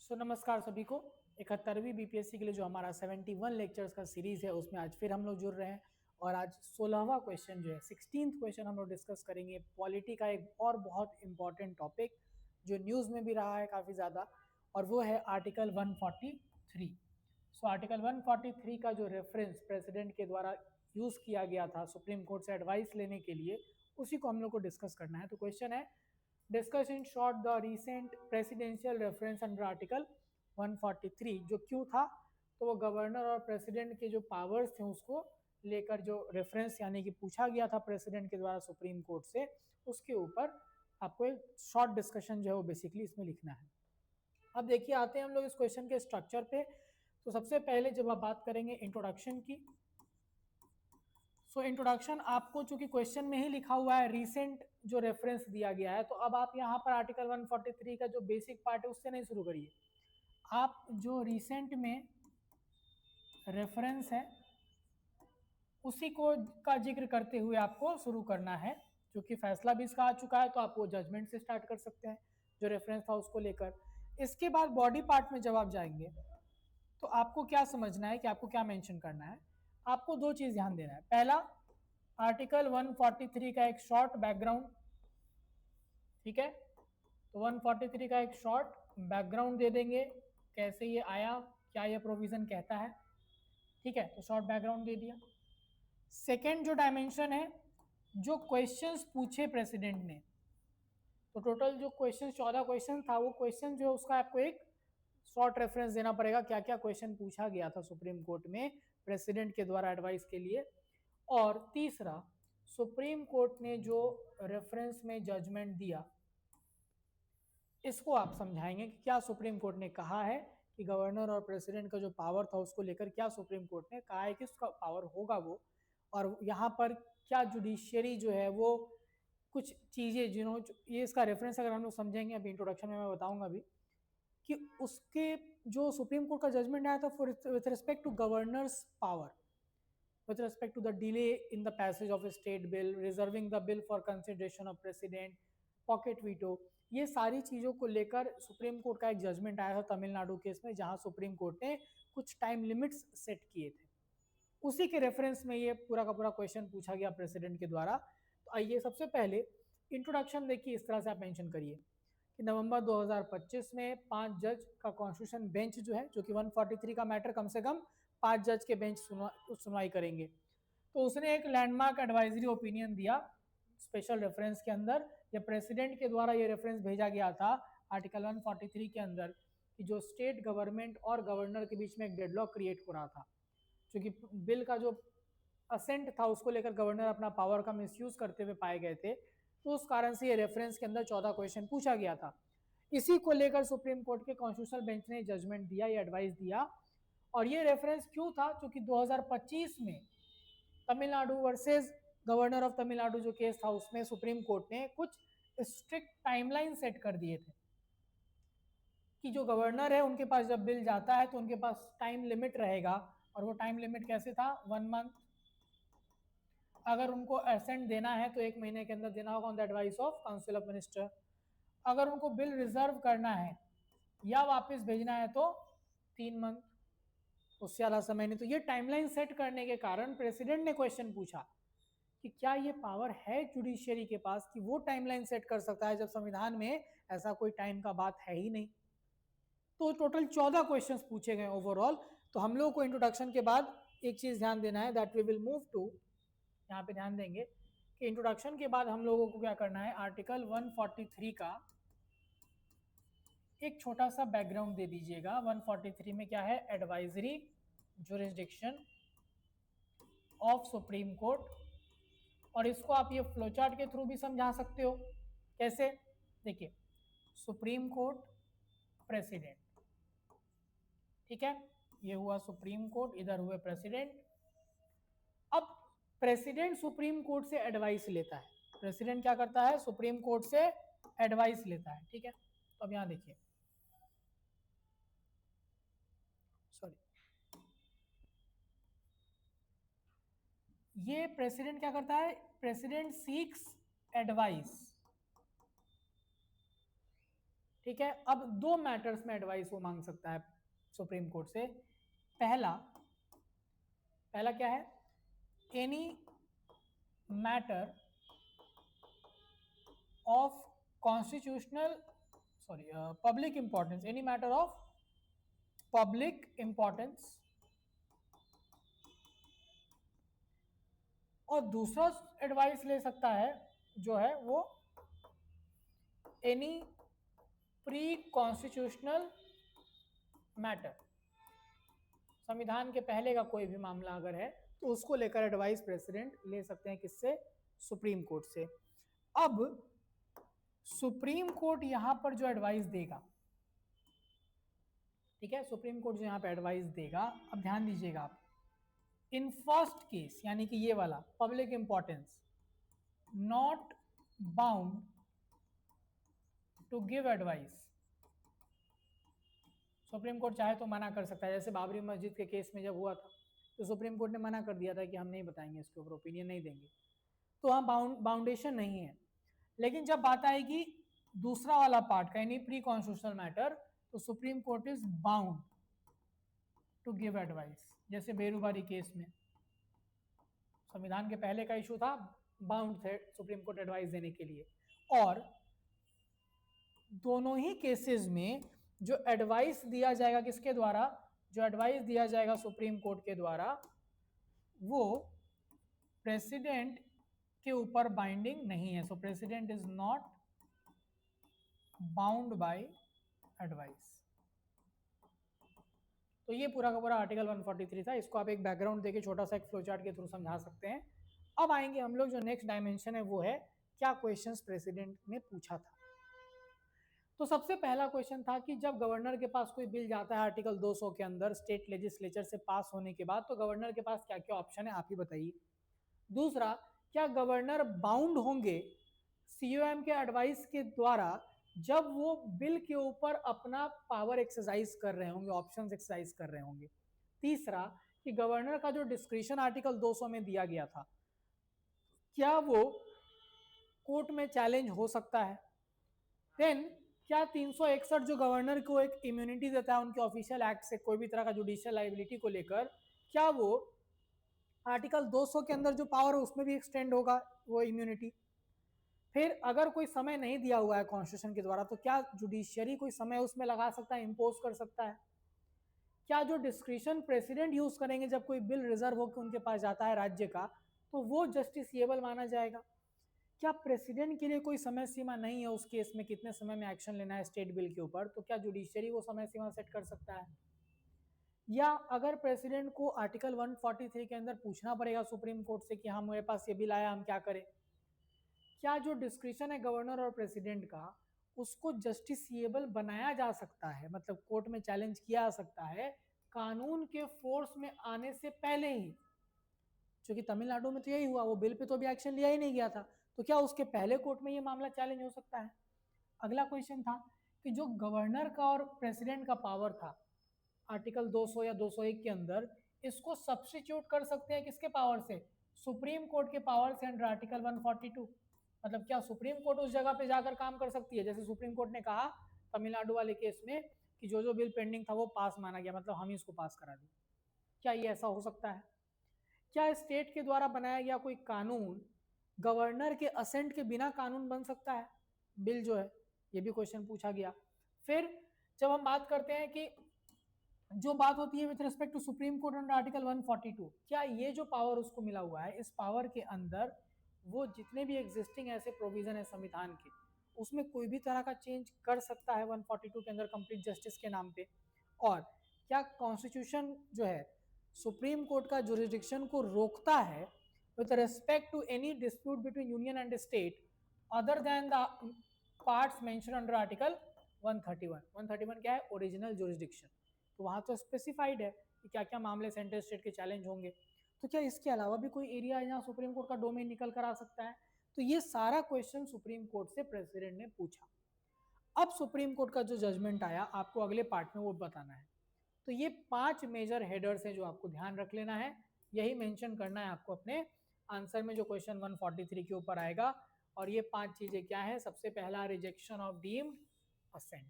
नमस्कार सभी को। 71वीं बीपीएससी के लिए जो हमारा 71 लेक्चर्स का सीरीज है उसमें आज फिर हम लोग जुड़ रहे हैं और आज 16वां क्वेश्चन जो है 16th क्वेश्चन हम लोग डिस्कस करेंगे। पॉलिटी का एक और बहुत इंपॉर्टेंट टॉपिक जो न्यूज़ में भी रहा है काफ़ी ज़्यादा, और वो है आर्टिकल 143। आर्टिकल 143 का जो रेफरेंस प्रेसिडेंट के द्वारा यूज़ किया गया था सुप्रीम कोर्ट से एडवाइस लेने के लिए, उसी को हम लोग को डिस्कस करना है। तो क्वेश्चन है, discuss in short the recent presidential reference under article 143। जो क्यों था, तो वो गवर्नर और प्रेसिडेंट के जो पावर्स थे उसको लेकर जो रेफरेंस यानी कि पूछा गया था प्रेसिडेंट के द्वारा सुप्रीम कोर्ट से, उसके ऊपर आपको एक शॉर्ट डिस्कशन जो है वो बेसिकली इसमें लिखना है। अब देखिए, आते हैं हम लोग इस क्वेश्चन के स्ट्रक्चर पे। तो सबसे पहले जब आप बात करेंगे इंट्रोडक्शन की, इंट्रोडक्शन आपको चूंकि क्वेश्चन में ही लिखा हुआ है रिसेंट जो रेफरेंस दिया गया है, तो अब आप यहाँ पर आर्टिकल 143 का जो बेसिक पार्ट है उससे नहीं शुरू करिए। आप जो रिसेंट में रेफरेंस है उसी को का जिक्र करते हुए आपको शुरू करना है। क्योंकि फैसला भी इसका आ चुका है तो आप वो जजमेंट से स्टार्ट कर सकते हैं जो रेफरेंस था उसको लेकर। इसके बाद बॉडी पार्ट में जब आप जाएंगे तो आपको क्या समझना है कि आपको क्या मेंशन करना है। आपको दो चीज ध्यान देना है। पहला, आर्टिकल 143 का एक शॉर्ट बैकग्राउंड, ठीक है। तो 143 का एक शॉर्ट बैकग्राउंड दे देंगे, कैसे ये आया, क्या ये प्रोविजन कहता है, ठीक है। तो शॉर्ट बैकग्राउंड दे दिया। सेकेंड जो डायमेंशन है, जो क्वेश्चंस पूछे प्रेसिडेंट ने, तो टोटल जो क्वेश्चन 14 क्वेश्चन था, वो क्वेश्चन जो है उसका आपको एक शॉर्ट रेफरेंस देना पड़ेगा, क्या क्या क्वेश्चन पूछा गया था सुप्रीम कोर्ट में प्रेसिडेंट के द्वारा एडवाइस के लिए। और तीसरा, सुप्रीम कोर्ट ने जो रेफरेंस में जजमेंट दिया, इसको आप समझाएंगे कि क्या सुप्रीम कोर्ट ने कहा है कि गवर्नर और प्रेसिडेंट का जो पावर था उसको लेकर क्या सुप्रीम कोर्ट ने कहा है कि उसका पावर होगा वो, और यहाँ पर क्या जुडिशियरी जो है वो कुछ चीज़ें जिन्होंने, ये इसका रेफरेंस अगर हम लोग समझेंगे, अभी इंट्रोडक्शन में मैं बताऊंगा भी कि उसके जो सुप्रीम कोर्ट का जजमेंट आया था for with respect to governor's power, with respect to the delay in the passage of a state bill, reserving the bill for consideration of president, pocket veto, ये सारी चीज़ों को लेकर सुप्रीम कोर्ट का एक जजमेंट आया था तमिलनाडु केस में, जहां सुप्रीम कोर्ट ने कुछ टाइम लिमिट्स सेट किए थे। उसी के रेफरेंस में ये पूरा का पूरा क्वेश्चन पूछा गया प्रेसिडेंट के द्वारा। तो आइए सबसे पहले इंट्रोडक्शन देखिए, इस तरह से आप मेंशन करिए कि नवंबर 2025 में 5 जज का कॉन्स्टिट्यूशन बेंच जो है, जो कि 143 का मैटर कम से कम 5 जज के बेंच सुनवाई करेंगे, तो उसने एक लैंडमार्क एडवाइजरी ओपिनियन दिया स्पेशल रेफरेंस के अंदर। या प्रेसिडेंट के द्वारा ये रेफरेंस भेजा गया था आर्टिकल 143 के अंदर कि जो स्टेट गवर्नमेंट और गवर्नर के बीच में एक डेडलॉक क्रिएट हो रहा था, क्योंकि बिल का जो असेंट था उसको लेकर गवर्नर अपना पावर का मिसयूज करते हुए पाए गए थे, तो उस कारण से ये रेफरेंस के अंदर 14 क्वेश्चन पूछा गया था। इसी को लेकर सुप्रीम कोर्ट के कॉन्स्टिट्यूशनल बेंच ने जजमेंट दिया या एडवाइस दिया। और ये रेफरेंस क्यों था, क्योंकि 2025 में Tamil Nadu versus governor of Tamil Nadu जो केस था उसमें सुप्रीम कोर्ट ने कुछ स्ट्रिक्ट टाइमलाइन सेट कर दिए थे कि जो गवर्नर है उनके पास जब बिल जाता है तो उनके पास टाइम लिमिट रहेगा। और वो टाइम लिमिट कैसे था, 1 मंथ। अगर उनको एसेंट देना है तो 1 महीने के अंदर देना होगा on the advice of council of minister. अगर उनको बिल रिजर्व करना है या वापस भेजना है तो 3 मंथ, उससे ज़्यादा समय नहीं। तो ये टाइमलाइन सेट करने के कारण प्रेसिडेंट ने क्वेश्चन पूछा कि क्या ये पावर है जुडिशियरी के पास कि वो टाइमलाइन सेट कर सकता है, जब संविधान में ऐसा कोई टाइम का बात है ही नहीं। तो टोटल 14 क्वेश्चंस पूछे गए ओवरऑल। तो हम लोग को इंट्रोडक्शन के बाद एक चीज ध्यान देना है, that we will move to, यहाँ पे ध्यान देंगे कि इंट्रोडक्शन के बाद हम लोगों को क्या करना है, आर्टिकल 143 का एक छोटा सा बैकग्राउंड दे दीजिएगा। 143 में क्या है, advisory jurisdiction of supreme court. और इसको आप ये फ्लोचार्ट के थ्रू भी समझा सकते हो। कैसे, देखिए, सुप्रीम कोर्ट, प्रेसिडेंट, ठीक है, ये हुआ सुप्रीम कोर्ट, इधर हुए प्रेसिडेंट। अब प्रेसिडेंट सुप्रीम कोर्ट से एडवाइस लेता है। प्रेसिडेंट क्या करता है, सुप्रीम कोर्ट से एडवाइस लेता है, ठीक है। तो अब यहां देखिए, सॉरी, ये प्रेसिडेंट क्या करता है, प्रेसिडेंट सीक्स एडवाइस ठीक है, अब दो मैटर्स में एडवाइस वो मांग सकता है सुप्रीम कोर्ट से। पहला क्या है, any matter of constitutional public importance, any matter of public importance, और दूसरा एडवाइस ले सकता है जो है वो एनी प्री कॉन्स्टिट्यूशनल मैटर, संविधान के पहले का कोई भी मामला अगर है तो उसको लेकर एडवाइस प्रेसिडेंट ले सकते हैं, किससे, सुप्रीम कोर्ट से। अब सुप्रीम कोर्ट यहां पर जो एडवाइस देगा, ठीक है, सुप्रीम कोर्ट जो यहां पर एडवाइस देगा, अब ध्यान दीजिएगा आप, इन फर्स्ट केस यानी कि ये वाला public importance, not bound to give advice. Supreme Court चाहे तो मना कर सकता है, जैसे बाबरी मस्जिद के केस में जब हुआ था तो सुप्रीम कोर्ट ने मना कर दिया था कि हम नहीं बताएंगे, इसके ऊपर ओपिनियन नहीं देंगे, तो वहाँ बाउंडेशन नहीं है। लेकिन जब बात आएगी दूसरा वाला पार्ट का, यानी प्री कॉन्स्टिट्यूशनल मैटर, तो Supreme Court is bound to give advice. जैसे बेरुबारी केस में संविधान के पहले का इशू था, बाउंड थे सुप्रीम कोर्ट एडवाइस देने के लिए। और दोनों ही केसेस में जो एडवाइस दिया जाएगा किसके द्वारा, जो एडवाइस दिया जाएगा सुप्रीम कोर्ट के द्वारा, वो प्रेसिडेंट के ऊपर बाइंडिंग नहीं है। सो president is not bound by advice. तो ये पूरा का पूरा आर्टिकल 143 था। इसको आप एक बैकग्राउंड देके छोटा सा एक फ्लो चार्ट के थ्रू समझा सकते हैं। अब आएंगे हम लोग, जो नेक्स्ट डायमेंशन है वो है क्या क्वेश्चंस प्रेसिडेंट ने पूछा था। तो सबसे पहला क्वेश्चन था कि जब गवर्नर के पास कोई बिल जाता है आर्टिकल 200 के अंदर स्टेट लेजिस्लेचर से पास होने के बाद, तो गवर्नर के पास क्या क्या ऑप्शन है, आप ही बताइए। दूसरा, क्या गवर्नर बाउंड होंगे सीओएम के एडवाइस के द्वारा जब वो बिल के ऊपर अपना पावर एक्सरसाइज कर रहे होंगे, ऑप्शंस एक्सरसाइज कर रहे होंगे। तीसरा, कि गवर्नर का जो डिस्क्रिशन आर्टिकल 200 में दिया गया था, क्या वो कोर्ट में चैलेंज हो सकता है। देन, क्या 361 जो गवर्नर को एक इम्यूनिटी देता है उनके ऑफिशियल एक्ट से कोई भी तरह का जुडिशियल लाइबिलिटी को लेकर, क्या वो आर्टिकल 200 के अंदर जो पावर है उसमें भी एक्सटेंड होगा वो इम्यूनिटी। फिर अगर कोई समय नहीं दिया हुआ है कॉन्स्टिट्यूशन के द्वारा, तो क्या जुडिशियरी कोई समय उसमें लगा सकता है, इम्पोज कर सकता है। क्या जो डिस्क्रिशन प्रेसिडेंट यूज करेंगे जब कोई बिल रिजर्व होकर उनके पास जाता है राज्य का, तो वो जस्टिसिएबल माना जाएगा। क्या प्रेसिडेंट के लिए कोई समय सीमा नहीं है उस केस में, कितने समय में एक्शन लेना है स्टेट बिल के ऊपर, तो क्या जुडिशियरी वो समय सीमा सेट कर सकता है। या अगर प्रेसिडेंट को आर्टिकल 143 के अंदर पूछना पड़ेगा सुप्रीम कोर्ट से कि हाँ मेरे पास ये बिल आया, हम क्या करें, क्या जो डिस्क्रिशन है गवर्नर और प्रेसिडेंट का उसको जस्टिसिएबल बनाया जा सकता है, मतलब कोर्ट में चैलेंज किया जा सकता है कानून के फोर्स में आने से पहले ही। क्योंकि तमिलनाडु में तो यही हुआ, वो बिल पे तो अभी एक्शन लिया ही नहीं गया था, तो क्या उसके पहले कोर्ट में ये मामला चैलेंज हो सकता है। अगला क्वेश्चन था कि जो गवर्नर का और प्रेसिडेंट का पावर था आर्टिकल 200 या 201 के अंदर, इसको सब्स्टिट्यूट कर सकते हैं किसके पावर से, सुप्रीम कोर्ट के पावर से अंडर आर्टिकल 142। मतलब क्या सुप्रीम कोर्ट उस जगह पे जाकर काम कर सकती है, जैसे सुप्रीम कोर्ट ने कहा तमिलनाडु वाले केस में कि जो जो बिल पेंडिंग था वो पास माना गया, मतलब हम ही इसको पास करा दें। क्या ये ऐसा हो सकता है। क्या स्टेट के द्वारा बनाया गया कोई कानून गवर्नर के असेंट के बिना कानून बन सकता है, बिल जो है, ये भी क्वेश्चन पूछा गया। फिर जब हम बात करते हैं कि जो बात होती है with respect to Supreme Court under article 142, क्या ये जो पावर उसको मिला हुआ है, इस पावर के अंदर वो जितने भी एग्जिस्टिंग ऐसे प्रोविजन है संविधान के, उसमें कोई भी तरह का चेंज कर सकता है 142 के अंदर कंप्लीट जस्टिस के नाम पे। और क्या कॉन्स्टिट्यूशन जो है सुप्रीम कोर्ट का जुरिस्डिक्शन को रोकता है with respect to any dispute between union and state other than the parts mention under article 131। 131 क्या है, ओरिजिनल जुरिस्डिक्शन, तो वहाँ तो स्पेसिफाइड है कि क्या क्या मामले सेंट्रल स्टेट के चैलेंज होंगे। तो क्या इसके अलावा भी कोई एरिया है जहाँ सुप्रीम कोर्ट का डोमेन निकल कर आ सकता है। तो ये सारा क्वेश्चन सुप्रीम कोर्ट से प्रेसिडेंट ने पूछा। अब सुप्रीम कोर्ट का जो जजमेंट आया आपको अगले पार्ट में वो बताना है। तो ये 5 मेजर हेडर्स हैं जो आपको ध्यान रख लेना है, यही मेंशन करना है आपको अपने आंसर में जो क्वेश्चन 143 के ऊपर आएगा। और ये 5 चीजें क्या है, सबसे पहला रिजेक्शन ऑफ डीम्ड असेंट,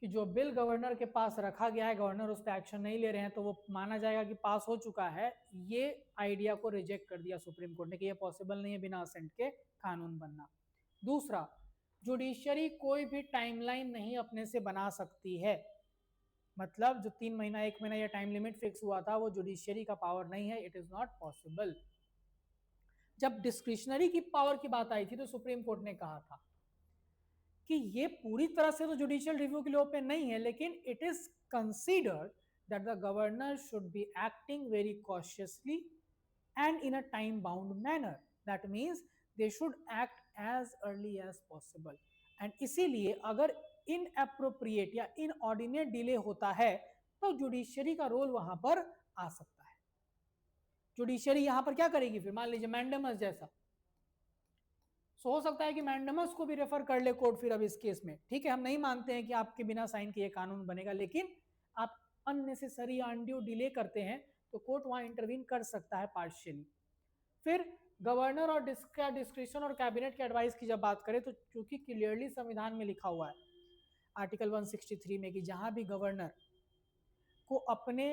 कि जो बिल गवर्नर के पास रखा गया है, गवर्नर उस पर एक्शन नहीं ले रहे हैं, तो वो माना जाएगा कि पास हो चुका है। ये आइडिया को रिजेक्ट कर दिया सुप्रीम कोर्ट ने कि ये पॉसिबल नहीं है बिना असेंट के कानून बनना। दूसरा, जुडिशरी कोई भी टाइमलाइन नहीं अपने से बना सकती है, मतलब जो 3 महीना 1 महीना या टाइम लिमिट फिक्स हुआ था वो जुडिशरी का पावर नहीं है, इट इज नॉट पॉसिबल। जब डिस्क्रिशनरी की पावर की बात आई थी तो सुप्रीम कोर्ट ने कहा था कि ये पूरी तरह से तो जुडिशियल रिव्यू के लिए ओपन नहीं है, लेकिन it is considered that the governor should be acting very cautiously and in a time bound manner, that means they should act as early as possible, and इसीलिए अगर inappropriate या inordinate delay होता है तो judiciary का role वहां पर आ सकता है। जुडिशरी यहां पर क्या करेगी फिर, मान लीजिए मैंडेमस जैसा, सो हो सकता है कि मैंडेमस को भी रेफर कर ले कोर्ट फिर अब इस केस में, ठीक है, हम नहीं मानते हैं कि आपके बिना साइन किए कानून बनेगा, लेकिन आप अननेसेसरी अनड्यू डिले करते हैं तो कोर्ट वहां इंटरवीन कर सकता है पार्शियली। फिर गवर्नर और डिस्क्रिप्शन और कैबिनेट के एडवाइस की जब बात करें तो चूंकि क्लियरली संविधान में लिखा हुआ है आर्टिकल 163 में कि जहां भी गवर्नर को अपने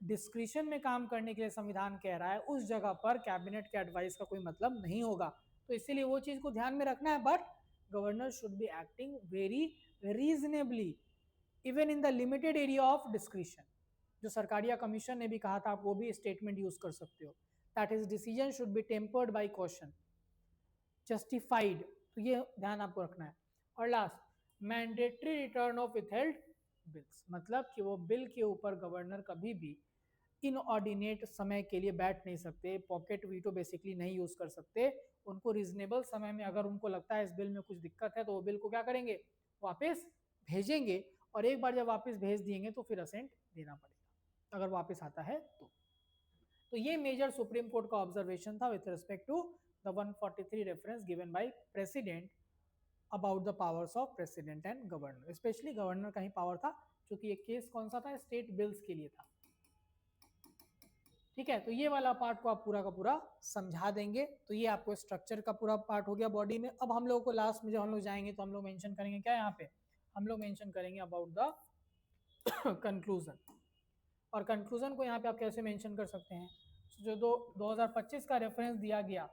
डिस्क्रिप्शन में काम करने के लिए संविधान कह रहा है उस जगह पर कैबिनेट के एडवाइस का कोई मतलब नहीं होगा, तो इसीलिए वो चीज को ध्यान में रखना है। But governor should be acting very reasonably even in the limited area of description, जो सरकारिया कमीशन ने भी कहा था, आप वो भी स्टेटमेंट यूज कर सकते हो, that his decision should be tempered by caution, justified, तो ये ध्यान आपको रखना है। और last, mandatory return of withheld bills, मतलब कि वो बिल के ऊपर गवर्नर कभी भी इनऑर्डिनेट समय के लिए बैठ नहीं सकते, पॉकेट वीटो बेसिकली नहीं यूज कर सकते, उनको रीजनेबल समय में अगर उनको लगता है इस बिल में कुछ दिक्कत है तो वो बिल को क्या करेंगे, वापस भेजेंगे, और एक बार जब वापस भेज दिएंगे तो फिर असेंट देना पड़ेगा अगर वापस आता है तो ये मेजर सुप्रीम कोर्ट का ऑब्जर्वेशन था with respect to the 143 reference given by president about the powers of president and governor, specially governor का ही पावर था क्योंकि ये केस कौन सा था, स्टेट बिल्स के लिए था। ठीक है, तो ये वाला पार्ट को आप पूरा का पूरा समझा देंगे, तो ये आपको स्ट्रक्चर का पूरा पार्ट हो गया बॉडी में। अब हम लोगों को लास्ट में जब हम लोग जाएंगे तो हम लोग मेंशन करेंगे क्या, यहाँ पे हम लोग मेंशन करेंगे अबाउट द कंक्लूजन, और कंक्लूजन को यहाँ पे आप कैसे मेंशन कर सकते हैं, जो 2025 का रेफरेंस दिया गया,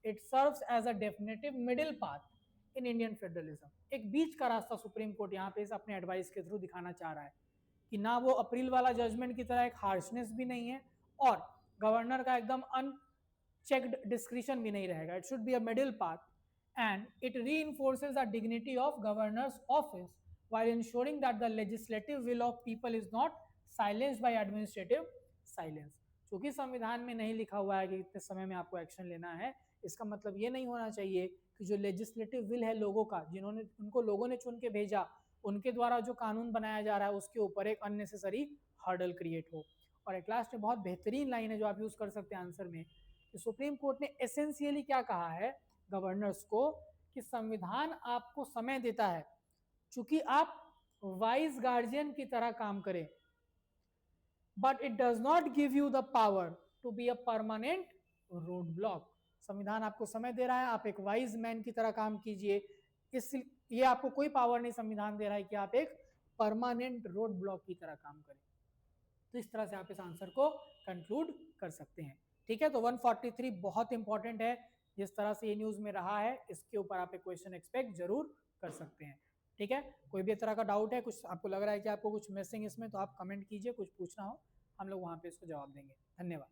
it serves as a definitive middle path in Indian federalism, एक बीच का रास्ता सुप्रीम कोर्ट यहाँ पे इस अपने एडवाइस के थ्रू दिखाना चाह रहा है कि ना वो अप्रैल वाला जजमेंट की तरह एक हार्शनेस भी नहीं है और गवर्नर का एकदम अनचेक्ड डिस्क्रिशन भी नहीं रहेगा, it should be a middle path and it reinforces the dignity of governor's office while ensuring that the legislative will of people is not silenced by administrative silence। क्योंकि संविधान में नहीं लिखा हुआ है कि इतने समय में आपको एक्शन लेना है, इसका मतलब ये नहीं होना चाहिए कि जो लेजिस्लेटिव विल है लोगों का, जिन्होंने उनको लोगों ने चुन के भेजा, उनके द्वारा जो कानून बनाया जा रहा है उसके ऊपर एक अननेसेसरी हर्डल क्रिएट हो। और एक लास्ट में बहुत बेहतरीन लाइन है जो आप यूज कर सकते हैं आंसर में, कि सुप्रीम कोर्ट ने एसेंशियली क्या कहा है गवर्नर्स को, कि संविधान आपको समय देता है चूंकि आप वाइज गार्जियन की तरह काम करें, but it does not give you the power to be a permanent road block. संविधान आपको समय दे रहा है, आप एक वाइज मैन की तरह काम कीजिए, इस ये आपको कोई पावर नहीं संविधान दे रहा है कि आप एक परमानेंट रोड ब्लॉक की तरह काम करें। तो इस तरह से आप इस आंसर को कंक्लूड कर सकते हैं। ठीक है, तो 143 बहुत इंपॉर्टेंट है, जिस तरह से ये न्यूज में रहा है इसके ऊपर आप एक क्वेश्चन एक्सपेक्ट जरूर कर सकते हैं। ठीक है, कोई भी तरह का डाउट है, कुछ आपको लग रहा है कि आपको कुछ मिसिंग इसमें, तो आप कमेंट कीजिए, कुछ पूछना हो हम लोग वहां पे इसको जवाब देंगे। धन्यवाद।